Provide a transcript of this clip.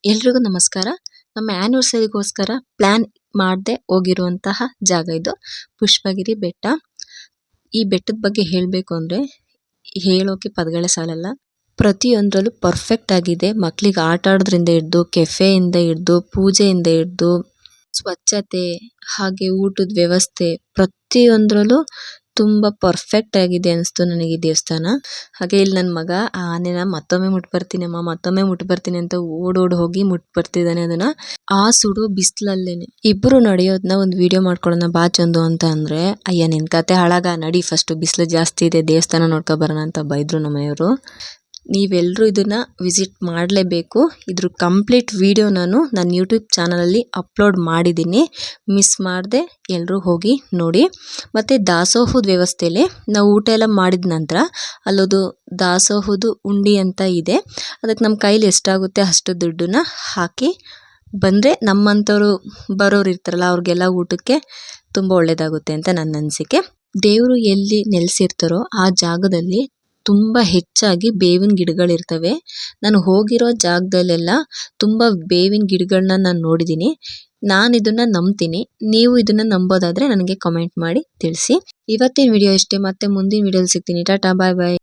ಎಲ್ರಿಗೂ ನಮಸ್ಕಾರ. ನಮ್ಮ ಆನಿವರ್ಸರಿಗೋಸ್ಕರ ಪ್ಲಾನ್ ಮಾಡದೆ ಹೋಗಿರುವಂತಹ ಜಾಗ ಇದು ಪುಷ್ಪಗಿರಿ ಬೆಟ್ಟ. ಈ ಬೆಟ್ಟದ ಬಗ್ಗೆ ಹೇಳಬೇಕು ಅಂದ್ರೆ ಹೇಳೋಕೆ ಪದಗಳೇ ಸಾಲಲ್ಲ. ಪ್ರತಿಯೊಂದರಲ್ಲೂ ಪರ್ಫೆಕ್ಟ್ ಆಗಿದೆ. ಮಕ್ಕಳಿಗೆ ಆಟ ಆಡೋದ್ರಿಂದ ಹಿಡಿದು ಕೆಫೆಯಿಂದ ಹಿಡಿದು ಪೂಜೆಯಿಂದ ಹಿಡಿದು ಸ್ವಚ್ಛತೆ ಹಾಗೆ ಊಟದ ವ್ಯವಸ್ಥೆ ಪ್ರತಿಯೊಂದರಲ್ಲೂ ತುಂಬಾ ಪರ್ಫೆಕ್ಟ್ ಆಗಿದೆ ಅನಿಸ್ತು ನನಗೆ ಈ ದೇವಸ್ಥಾನ. ಹಾಗೆ ಇಲ್ಲಿ ನನ್ನ ಮಗ ಆ ಆನೆನ ಮತ್ತೊಮ್ಮೆ ಮುಟ್ ಬರ್ತೀನಿ ಅಮ್ಮ ಮತ್ತೊಮ್ಮೆ ಮುಟ್ ಬರ್ತೀನಿ ಅಂತ ಓಡೋಡ್ ಹೋಗಿ ಮುಟ್ ಬರ್ತಿದ್ದಾನೆ. ಅದನ್ನ ಆ ಸುಡು ಬಿಸಿಲಲ್ಲೇನೆ ಇಬ್ರು ನಡೆಯೋದನ್ನ ಒಂದು ವಿಡಿಯೋ ಮಾಡ್ಕೊಳ್ಳೋಣ ಬಾ ಚಂದು ಅಂತ ಅಂದ್ರೆ, ಅಯ್ಯ ನಿನ್ ಕತೆ ಹಾಳಾಗ ನಡಿ ಫಸ್ಟ್ ಬಿಸಿಲು ಜಾಸ್ತಿ ಇದೆ ದೇವಸ್ಥಾನ ನೋಡ್ಕೊ ಬರೋಣ ಅಂತ ಬೈದ್ರು ನಮ್ಮ ಮನೆಯವರು. ನೀವೆಲ್ಲರೂ ಇದನ್ನ ವಿಸಿಟ್ ಮಾಡಲೇಬೇಕು. ಇದ್ರ ಕಂಪ್ಲೀಟ್ ವಿಡಿಯೋ ನಾನು ನನ್ನ ಯೂಟ್ಯೂಬ್ ಚಾನಲಲ್ಲಿ ಅಪ್ಲೋಡ್ ಮಾಡಿದ್ದೀನಿ, ಮಿಸ್ ಮಾಡದೆ ಎಲ್ಲರೂ ಹೋಗಿ ನೋಡಿ. ಮತ್ತು ದಾಸೋಹದ ವ್ಯವಸ್ಥೆಯಲ್ಲಿ ನಾವು ಊಟ ಎಲ್ಲ ಮಾಡಿದ ನಂತರ ಅಲ್ಲೊಂದು ದಾಸೋಹದ ಉಂಡಿ ಅಂತ ಇದೆ. ಅದಕ್ಕೆ ನಮ್ಮ ಕೈಲಿ ಎಷ್ಟಾಗುತ್ತೆ ಅಷ್ಟು ದುಡ್ಡನ್ನ ಹಾಕಿ ಬಂದರೆ ನಮ್ಮಂಥವ್ರು ಬರೋರು ಇರ್ತಾರಲ್ಲ ಅವ್ರಿಗೆಲ್ಲ ಊಟಕ್ಕೆ ತುಂಬ ಒಳ್ಳೆಯದಾಗುತ್ತೆ ಅಂತ ನನ್ನ ಅನಿಸಿಕೆ. ದೇವರು ಎಲ್ಲಿ ನೆಲೆಸಿರ್ತಾರೋ ಆ ಜಾಗದಲ್ಲಿ ತುಂಬ ಹೆಚ್ಚಾಗಿ ಬೇವಿನ ಗಿಡಗಳಿರ್ತವೆ. ನಾನು ಹೋಗಿರೋ ಜಾಗದಲ್ಲೆಲ್ಲ ತುಂಬ ಬೇವಿನ ಗಿಡಗಳನ್ನ ನಾನು ನೋಡಿದ್ದೀನಿ. ನಾನು ಇದನ್ನ ನಂಬ್ತೀನಿ. ನೀವು ಇದನ್ನ ನಂಬೋದಾದ್ರೆ ನನಗೆ ಕಮೆಂಟ್ ಮಾಡಿ ತಿಳಿಸಿ. ಇವತ್ತಿನ ವಿಡಿಯೋ ಇಷ್ಟೇ. ಮತ್ತೆ ಮುಂದಿನ ವಿಡಿಯೋದಲ್ಲಿ ಸಿಗ್ತೀನಿ. ಟಾಟಾ ಬಾಯ್ ಬಾಯ್.